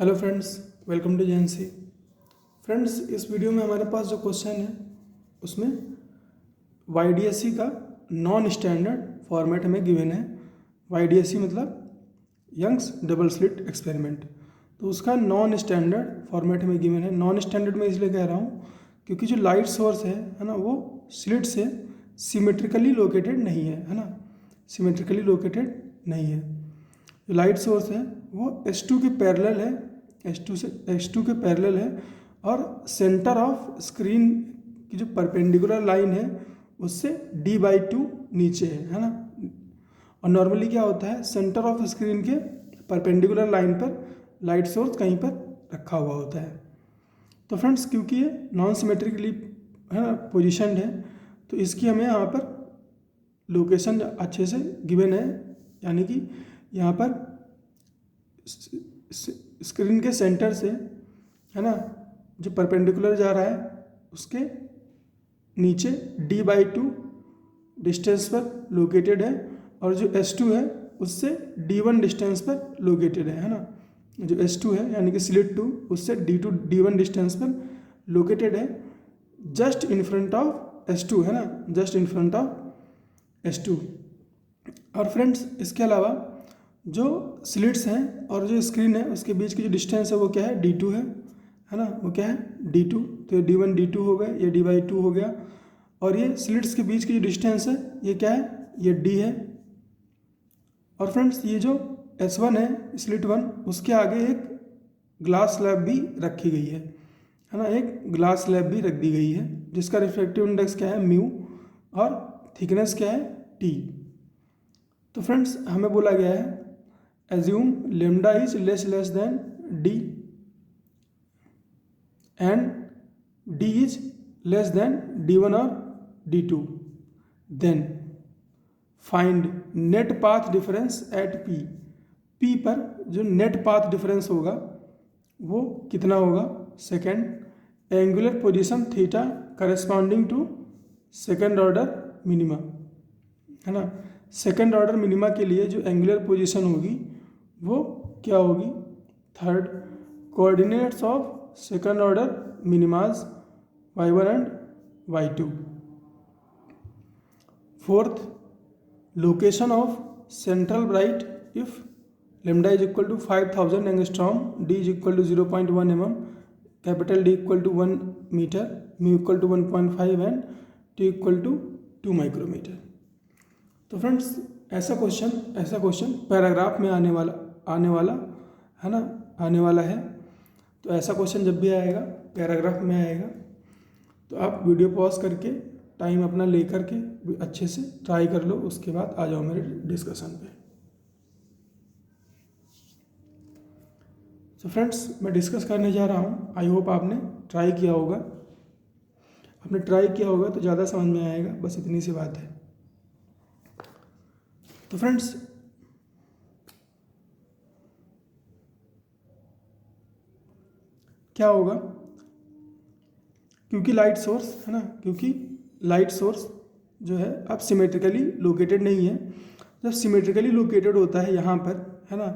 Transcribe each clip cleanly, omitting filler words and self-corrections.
Hello friends, welcome to JNC. Friends, इस video में हमारे पास जो क्वेश्चन है उसमें वाईडीएससी का नॉन स्टैंडर्ड फॉर्मेट में गिवन है। वाईडीएससी मतलब यंग्स डबल स्लिट एक्सपेरिमेंट, तो उसका नॉन स्टैंडर्ड फॉर्मेट में गिवन है। नॉन स्टैंडर्ड में इसलिए कह रहा हूँ क्योंकि जो लाइट सोर्स है ना, वो स्लिट से सिमेट्रिकली लोकेटेड नहीं है ना, सिमेट्रिकली लोकेटेड नहीं है। जो लाइट सोर्स है वो S2 के पैरेलल है, S2 के पैरेलल है और सेंटर ऑफ स्क्रीन की जो परपेंडिकुलर लाइन है उससे d/2 नीचे है ना। और नॉर्मली क्या होता है, सेंटर ऑफ स्क्रीन के परपेंडिकुलर लाइन पर लाइट सोर्स कहीं पर रखा हुआ होता है। तो फ्रेंड्स, क्योंकि ये नॉन सिमेट्रिकली है ना पोजिशनड है, तो इसकी हमें यहाँ पर लोकेशन अच्छे से गिवन है, यानी कि यहाँ पर स्क्रीन के सेंटर से है ना जो परपेंडिकुलर जा रहा है उसके नीचे d/2 डिस्टेंस पर लोकेटेड है, और जो S2 है उससे d1 डिस्टेंस पर लोकेटेड है ना। जो S2 है यानी कि स्लिट 2 उससे d1 डिस्टेंस पर लोकेटेड है, just in front of S2 है ना, just in front of S2। और फ्रेंड्स, इसके अलावा जो स्लिट्स हैं और जो स्क्रीन है उसके बीच की जो डिस्टेंस है वो क्या है, d2 है ना, वो क्या है d2। तो ये d1 d2 हो गए, ये d/2 हो गया, और ये स्लिट्स के बीच की जो डिस्टेंस है ये क्या है, ये d है। और फ्रेंड्स, ये जो S1 है स्लिट 1, उसके आगे एक ग्लास स्लैब भी रखी गई है ना, एक ग्लास स्लैब भी रख दी गई है जिसका रिफ्रैक्टिव इंडेक्स क्या है, म्यू, और थिकनेस क्या है, t। तो फ्रेंड्स, हमें बोला गया है assume lambda is less than d and d is less than d1 or d2, then find net path difference at p पर जो नेट पाथ डिफरेंस होगा वो कितना होगा। Second, angular position theta corresponding to second order minima है ना। Second order minima के लिए जो एंगुलर पोजीशन होगी वो क्या होगी। Third, coordinates of second order minimas y1 and y2। Fourth, location of central bright if lambda is equal to 5000 angstrom, d is equal to 0.1 mm, capital D equal to 1 metre, mu equal to 1.5 and t equal to 2 micrometre. तो friends, ऐसा question paragraph में आने वाला है ना, आने वाला है। तो ऐसा क्वेश्चन जब भी आएगा पैराग्राफ में आएगा तो आप वीडियो पॉज करके टाइम अपना ले करके अच्छे से ट्राई कर लो, उसके बाद आ जाओ मेरे डिस्कशन पे। तो फ्रेंड्स, मैं डिस्कस करने जा रहा हूँ, आई होप आपने ट्राई किया होगा। आपने ट्राई किया होगा तो ज़्यादा समझ में आएगा, बस इतनी सी बात है। तो फ्रेंड्स, क्या होगा, क्योंकि लाइट सोर्स है ना, क्योंकि लाइट सोर्स जो है अब सिमेट्रिकली लोकेटेड नहीं है। जब सिमेट्रिकली लोकेटेड होता है यहाँ पर है ना,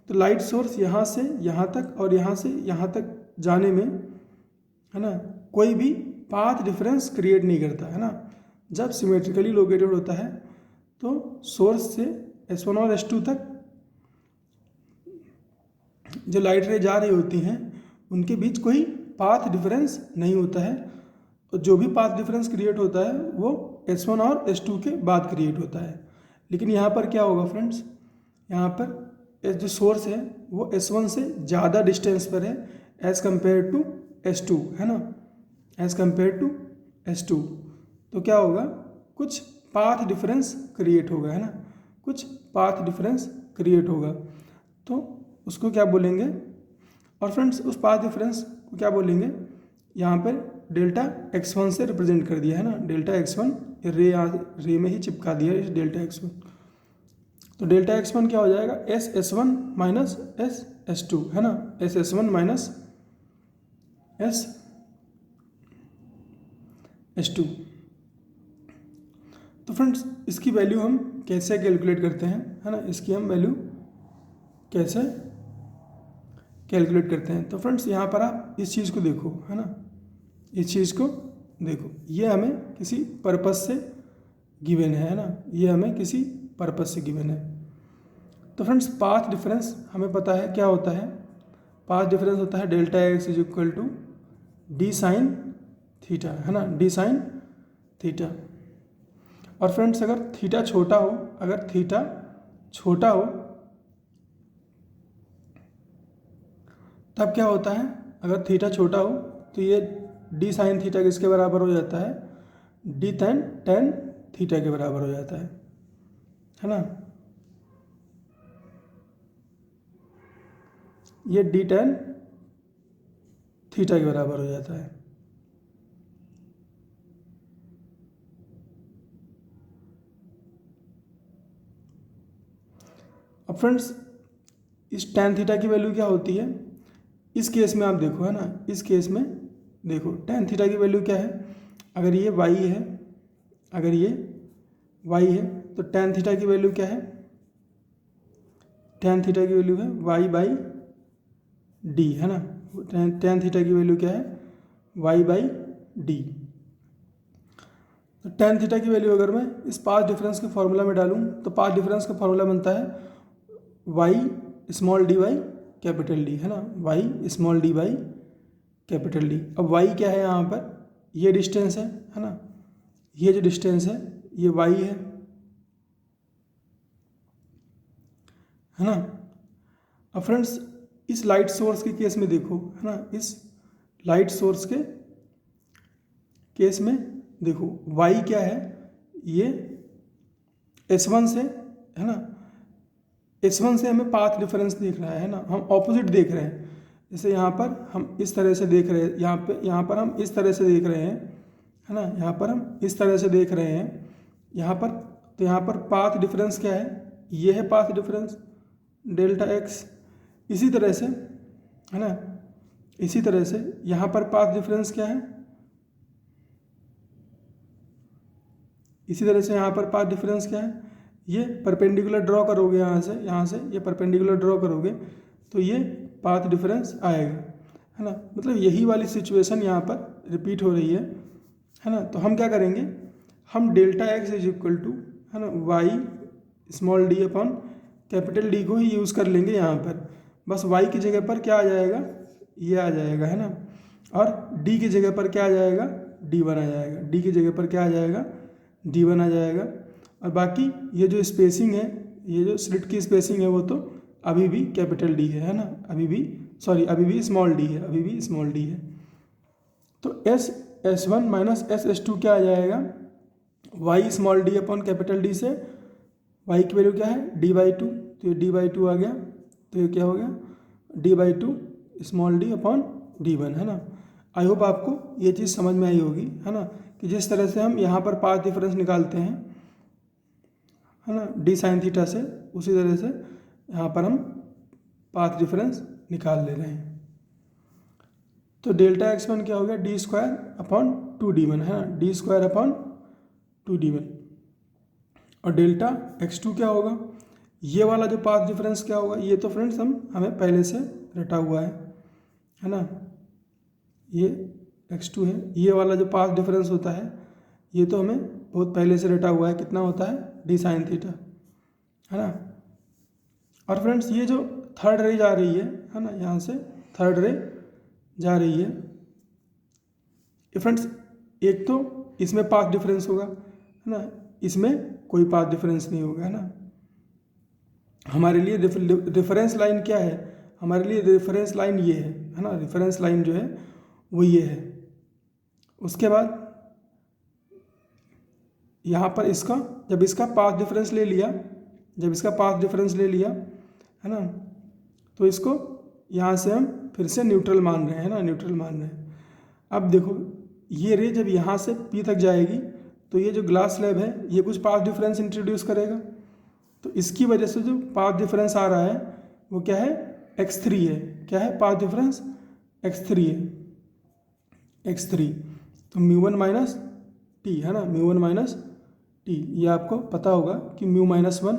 तो लाइट सोर्स यहाँ से यहाँ तक और यहाँ से यहाँ तक जाने में है ना कोई भी पाथ डिफरेंस क्रिएट नहीं करता है ना। जब सिमेट्रिकली लोकेटेड होता है तो सोर्स से S1 और S2 तक जो लाइट रे जा रही होती हैं उनके बीच कोई पाथ डिफरेंस नहीं होता है, और जो भी पाथ डिफरेंस क्रिएट होता है वो S1 और S2 के बाद क्रिएट होता है। लेकिन यहाँ पर क्या होगा फ्रेंड्स, यहाँ पर जो सोर्स है वो S1 से ज़्यादा डिस्टेंस पर है एज़ कम्पेयर टू S2 है ना, एज़ कम्पेयर टू S2। तो क्या होगा, कुछ पाथ डिफरेंस क्रिएट होगा है ना, कुछ पाथ डिफरेंस क्रिएट होगा, तो उसको क्या बोलेंगे। और फ्रेंड्स, उस पाथ डिफरेंस को क्या बोलेंगे, यहाँ पर डेल्टा x1 से रिप्रेजेंट कर दिया है ना, डेल्टा x1 रे में ही चिपका दिया इस डेल्टा x1। तो डेल्टा x1 क्या हो जाएगा, S1 माइनस S2 है ना, S1 माइनस S2। तो फ्रेंड्स, इसकी वैल्यू हम कैसे कैलकुलेट करते हैं है ना, इसकी हम वैल्यू कैसे कैलकुलेट करते हैं। तो फ्रेंड्स यहाँ पर आप इस चीज़ को देखो, है ना, इस चीज़ को देखो, ये हमें किसी पर्पस से गिवन है ना, ये हमें किसी पर्पस से गिवन है। तो फ्रेंड्स पाथ डिफरेंस हमें पता है क्या होता है, पाथ डिफरेंस होता है delta x is equal to d sine theta, है ना, डी साइन थीटा। और फ्रेंड्स अगर थीटा छोटा हो, अगर थीटा छोटा हो तब क्या होता है, अगर थीटा छोटा हो तो ये डी साइन थीटा किसके बराबर हो जाता है, डी टेन थीटा के बराबर हो जाता है ना। ये डी टेन थीटा के बराबर हो जाता है। अब फ्रेंड्स इस टेन थीटा की वैल्यू क्या होती है, इस केस में आप देखो, है ना, इस केस में देखो टेन थीटा की वैल्यू क्या है, अगर ये y है, अगर ये y है तो टेन थीटा की वैल्यू क्या है, टेन थीटा की वैल्यू है y बाई डी, है ना, टेन थीटा की वैल्यू क्या है, y बाई डी। तो टेन थीटा की वैल्यू अगर मैं इस पाथ डिफरेंस के फॉर्मूला में डालूं तो पाथ डिफरेंस का फॉर्मूला बनता है y small D by capital D, है ना, y small D by capital D. अब y क्या है यहाँ पर, ये डिस्टेंस है ना, ये जो डिस्टेंस है ये y है ना। अब फ्रेंड्स इस लाइट सोर्स के केस में देखो, है ना, इस लाइट सोर्स के केस में देखो y क्या है, ये S1 से, है ना, S1 से हमें पाथ डिफरेंस दिख रहा है ना, हम ऑपोजिट देख रहे हैं। जैसे यहाँ पर हम इस तरह से देख रहे हैं, यहाँ पर हम इस तरह से देख रहे हैं, है ना, यहाँ पर हम इस तरह से देख रहे हैं, यहाँ पर, तो यहाँ पर पाथ डिफरेंस क्या है, ये है पाथ डिफरेंस डेल्टा एक्स। इसी तरह से, है ना, इसी तरह से यहाँ पर पाथ डिफरेंस क्या है, इसी तरह से यहाँ पर पाथ डिफरेंस क्या है, ये परपेंडिकुलर ड्रॉ करोगे, यहाँ से ये परपेंडिकुलर ड्रॉ करोगे तो ये पाथ डिफरेंस आएगा, है ना। मतलब यही वाली सिचुएशन यहाँ पर रिपीट हो रही है ना। तो हम क्या करेंगे, हम delta x is equal to, है ना, y small d upon capital d को ही यूज़ कर लेंगे यहाँ पर। बस वाई की जगह पर क्या आ जाएगा, ये आ जाएगा, है ना, और डी की जगह पर क्या आ जाएगा, D1 आ जाएगा, डी की जगह पर क्या आ जाएगा, D1 आ जाएगा। और बाकी ये जो स्पेसिंग है, ये जो स्लिट की स्पेसिंग है वो तो अभी भी कैपिटल डी है ना, अभी भी स्मॉल डी है, अभी भी स्मॉल डी है। तो S1 माइनस S2 क्या आ जाएगा, y small d upon capital D से y की वैल्यू क्या है, D/2, तो ये D/2 आ गया, तो ये क्या हो गया, D/2 small d upon D1, है ना। आई होप आपको ये चीज़ समझ में आई होगी, है ना, कि जिस तरह से हम यहाँ पर पाथ डिफरेंस निकालते हैं, है ना, डी साइन थीटा से, उसी तरह से यहाँ पर हम पाथ डिफरेंस निकाल ले रहे हैं। तो डेल्टा x1 क्या हो गया, डी स्क्वायर अपॉन 2d1, है ना, डी स्क्वायर अपॉन 2d1। और डेल्टा x2 क्या होगा, ये वाला जो पाथ डिफरेंस क्या होगा, ये तो फ्रेंड्स हमें पहले से रटा हुआ है ना, ये x2 है, ये वाला जो पाथ डिफरेंस होता है ये तो हमें बहुत पहले से रटा हुआ है, कितना होता है, डी साइन थीटा, है ना। और फ्रेंड्स ये जो थर्ड रे जा रही है ना, यहाँ से थर्ड रे जा रही है, ये फ्रेंड्स एक तो इसमें पाथ डिफरेंस होगा, है ना, इसमें कोई पाथ डिफरेंस नहीं होगा, है ना। हमारे लिए रेफरेंस लाइन क्या है, हमारे लिए रेफरेंस लाइन ये है ना, रेफरेंस लाइन जो है वो ये है। उसके बाद यहाँ पर इसका, जब इसका पाथ डिफरेंस ले लिया, है ना, तो इसको यहाँ से हम फिर से न्यूट्रल मान रहे हैं ना, न्यूट्रल मान रहे हैं। अब देखो ये रे जब यहाँ से P तक जाएगी तो ये जो ग्लास स्लैब है ये कुछ पाथ डिफरेंस इंट्रोड्यूस करेगा, तो इसकी वजह से जो पाथ डिफरेंस आ रहा है वो क्या है, x3 है। क्या है पाथ डिफरेंस, x3 है, x3। तो μ1 माइनस टी, है ना, μ1 माइनस टी, ये आपको पता होगा कि μ-1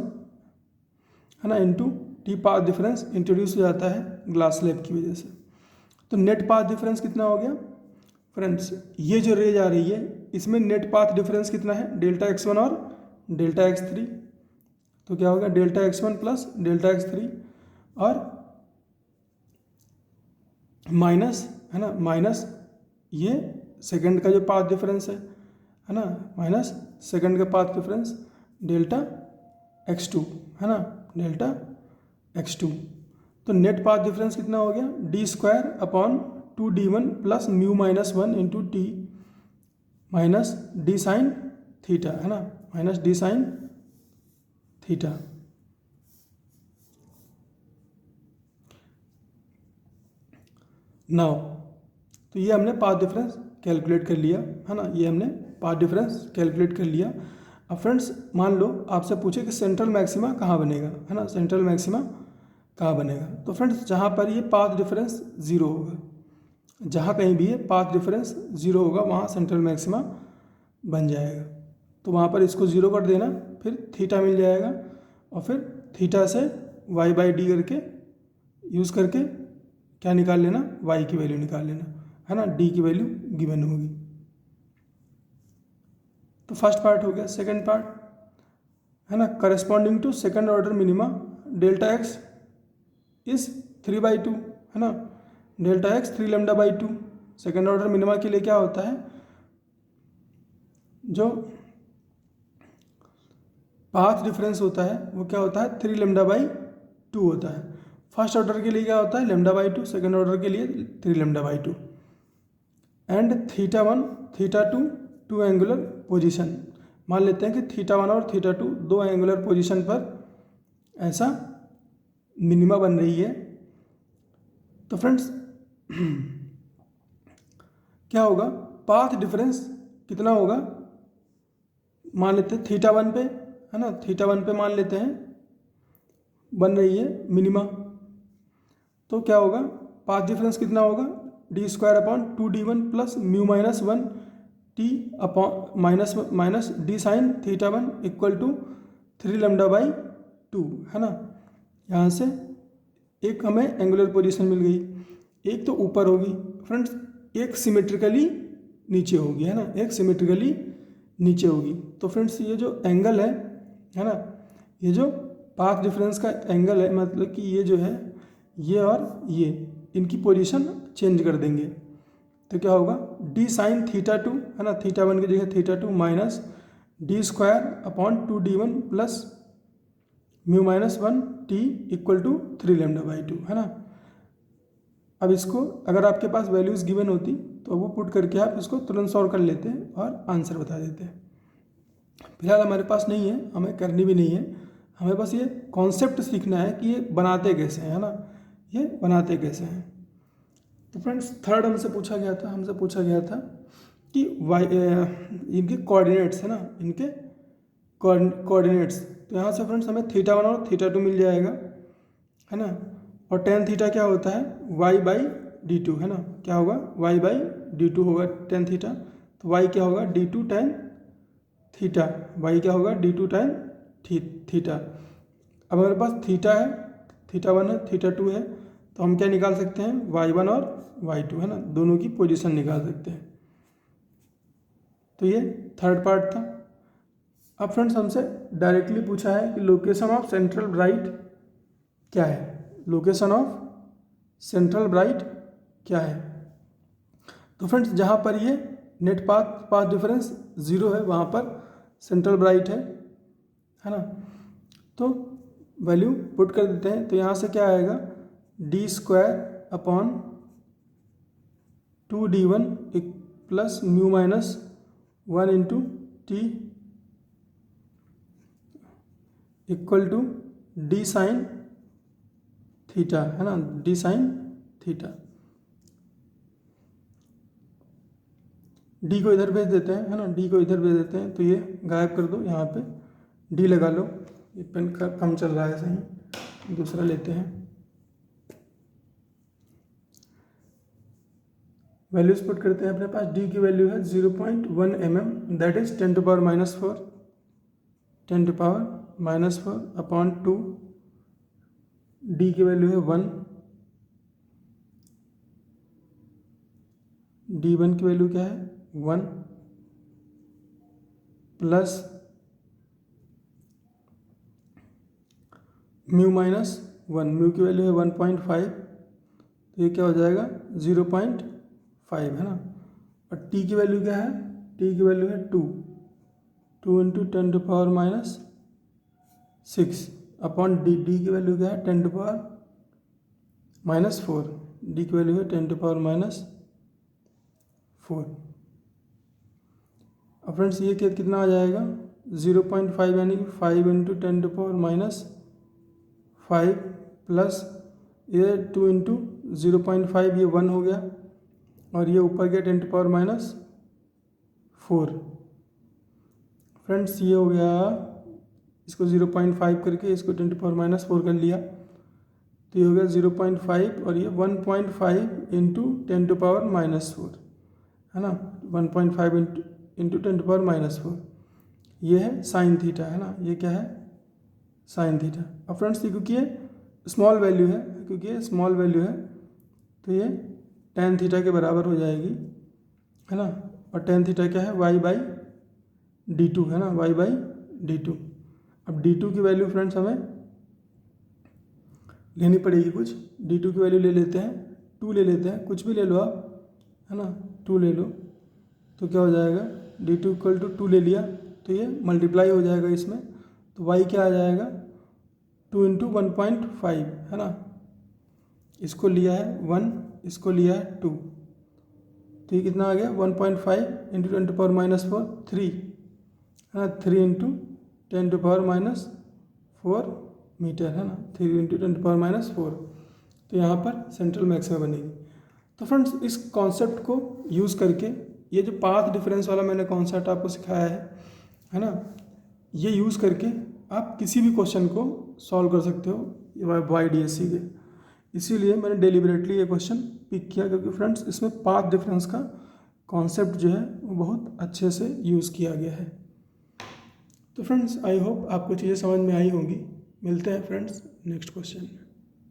है ना, into T path difference introduce हो जाता है ग्लास स्लैब की वजह से। तो नेट पाथ डिफरेंस कितना हो गया फ्रेंड्स, ये जो रेज आ रही है इसमें नेट पाथ डिफरेंस कितना है, डेल्टा x1 और डेल्टा x3। तो क्या होगा delta x1 plus delta x3 और माइनस, है ना, माइनस ये सेकंड का जो पाथ डिफरेंस है ना, माइनस सेकंड का पाथ डिफरेंस डेल्टा x2, है ना, डेल्टा x2। तो नेट पाथ डिफरेंस कितना हो गया, D square upon 2d1 plus mu minus 1 into T minus d sine theta, है ना, minus d sine theta. Now तो ये हमने पाथ डिफरेंस कैलकुलेट कर लिया, है ना, ये हमने पाथ डिफरेंस कैलकुलेट कर लिया। अब फ्रेंड्स मान लो आपसे पूछे कि सेंट्रल मैक्सिमा कहाँ बनेगा, है ना, सेंट्रल मैक्सिमा कहाँ बनेगा। तो फ्रेंड्स जहाँ पर ये पाथ डिफरेंस ज़ीरो होगा, जहाँ कहीं भी ये पाथ डिफरेंस ज़ीरो होगा वहाँ सेंट्रल मैक्सिमा बन जाएगा। तो वहाँ पर इसको ज़ीरो कर देना, फिर थीटा मिल जाएगा और फिर थीटा से वाई बाई डी करके यूज़ करके क्या निकाल लेना, वाई की वैल्यू निकाल लेना, है ना, डी की वैल्यू गिवन होगी। तो फर्स्ट पार्ट हो गया। सेकंड पार्ट है ना, corresponding to second order minima delta x is 3/2, है ना, delta x 3 lambda by 2। Second order minima के लिए क्या होता है, जो पाथ डिफरेंस होता है वो क्या होता है 3 लैम्डा बाई 2 होता है। फर्स्ट ऑर्डर के लिए क्या होता है लैम्डा बाई 2, सेकेंड ऑर्डर के लिए 3 lambda by 2। And theta 1 theta 2 two angular position, मान लेते हैं कि थीटा 1 और थीटा 2 दो एंगुलर पोजीशन पर ऐसा मिनिमा बन रही है। तो फ्रेंड्स क्या होगा, पाथ डिफरेंस कितना होगा, मान लेते हैं थीटा 1 पे, है ना, थीटा 1 पे मान लेते हैं बन रही है मिनिमा। तो क्या होगा, पाथ डिफरेंस कितना होगा, d square upon 2d1 plus mu minus 1 t upon minus d sine theta 1 equal to 3 lambda by 2, है ना। यहाँ से एक हमें एंगुलर पोजीशन मिल गई, एक तो ऊपर होगी फ्रेंड्स, एक सिमेट्रिकली नीचे होगी, है ना, एक सिमेट्रिकली नीचे होगी। तो फ्रेंड्स ये जो एंगल है ना, ये जो पाथ डिफरेंस का एंगल है, मतलब कि ये जो है ये और ये इनकी पोजीशन चेंज कर देंगे। तो क्या होगा डी साइन थीटा 2, है ना, थीटा 1 की जगह theta 2 minus d square upon 2d1 plus mu minus 1 t equal to 3 lambda by 2, है ना। अब इसको अगर आपके पास वैल्यूज़ गिवन होती तो वो पुट करके आप इसको तुरंत सॉल्व कर लेते हैं और आंसर बता देते हैं। फिलहाल हमारे पास नहीं है, हमें करनी भी नहीं है, हमें बस ये कॉन्सेप्ट सीखना है कि ये बनाते कैसे हैं, है ना, ये बनाते कैसे हैं। तो फ्रेंड्स थर्ड हमसे पूछा गया था कि वाई इनके कोऑर्डिनेट्स, है ना, इनके कोऑर्डिनेट्स। तो यहाँ से फ्रेंड्स हमें थीटा 1 और थीटा 2 मिल जाएगा, है ना, और टेन थीटा क्या होता है वाई बाई डी 2, है ना, क्या होगा वाई बाई डी 2 होगा टेन थीटा। तो वाई क्या होगा डी 2 टेन थीटा, वाई क्या होगा डी 2 टेन थीटा। अब हमारे पास थीटा है, थीटा 1 है, थीटा 2 है, तो हम क्या निकाल सकते हैं y1 और y2, है ना, दोनों की पोजीशन निकाल सकते हैं। तो ये थर्ड पार्ट था। अब फ्रेंड्स हमसे डायरेक्टली पूछा है कि लोकेशन ऑफ सेंट्रल ब्राइट क्या है, लोकेशन ऑफ सेंट्रल ब्राइट क्या है। तो फ्रेंड्स जहाँ पर ये नेट पाथ डिफरेंस 0 है वहाँ पर सेंट्रल ब्राइट है ना। तो वैल्यू पुट कर देते हैं, तो यहाँ से क्या आएगा d square upon 2d1 plus mu minus 1 into t equal to d sine theta, है ना, डी साइन थीटा। डी को इधर भेज देते हैं, है ना, डी को इधर भेज देते हैं, तो ये गायब कर दो, यहाँ पे डी लगा लो। ये पेन कम चल रहा है, सही दूसरा लेते हैं। वैल्यूज पुट करते हैं, अपने पास डी की वैल्यू है 0.1 mm, that is 10 to the power -4 upon 2 D की वैल्यू है 1, D1 की वैल्यू क्या है 1 प्लस म्यू माइनस 1, म्यू की वैल्यू है 1.5, तो ये क्या हो जाएगा 0.5 है ना। और टी की वैल्यू क्या है, टी की वैल्यू है 2 इंटू 10⁻⁻6 अपॉन डी, डी की वैल्यू क्या है 10⁻⁻4, डी की वैल्यू है 10⁻⁻4। अब फ्रेंड्स ये कितना आ जाएगा 0.5 यानी कि 5 इंटू 10⁻⁻5 प्लस ये 2 इंटू 0.5, ये 1 हो गया, और ये ऊपर गया 10⁻⁻4। फ्रेंड्स ये हो गया, इसको 0.5 करके इसको 10⁻⁻4 कर लिया, तो ये हो गया 0.5 और ये 1.5 इंटू 10⁻⁻4 है ना, 1.5 इंटू 10⁻⁻4, ये है साइन थीटा है ना, ये क्या है साइन थीटा। अब फ्रेंड्स ये क्योंकि ये स्मॉल वैल्यू है, क्योंकि ये स्मॉल वैल्यू है तो ये tan थीटा के बराबर हो जाएगी है ना। और tan थीटा क्या है y/d2 है ना, y/d2। अब d2 की वैल्यू फ्रेंड्स हमें लेनी पड़ेगी कुछ, d2 की वैल्यू ले लेते हैं 2 ले लेते हैं, कुछ भी ले लो आप है ना, 2 ले लो, तो क्या हो जाएगा d2 इक्वल टू 2 ले लिया तो ये मल्टीप्लाई हो जाएगा इसमें, तो y क्या आ जाएगा 2 इंटू 1.5 है ना, इसको लिया है 1, इसको लिया है 2, तो ये कितना आ गया 1.5 इंटू 10⁻⁻4 3 है ना, 3 इंटू 10⁻⁻4 मीटर है ना, 3 इंटू 10⁻⁻4, तो यहाँ पर सेंट्रल मैक्सिमा बनेगी। तो फ्रेंड्स इस कॉन्सेप्ट को यूज़ करके, ये जो पाथ डिफरेंस वाला मैंने कॉन्सेप्ट आपको सिखाया है ना, ये यूज़ करके आप किसी भी क्वेश्चन को सॉल्व कर सकते हो YDSC के। इसीलिए मैंने डेलिबरेटली ये क्वेश्चन पिक किया, क्योंकि फ्रेंड्स इसमें पाथ डिफरेंस का कॉन्सेप्ट जो है वो बहुत अच्छे से यूज़ किया गया है। तो फ्रेंड्स आई होप आपको चीज़ें समझ में आई होंगी। मिलते हैं फ्रेंड्स नेक्स्ट क्वेश्चन में।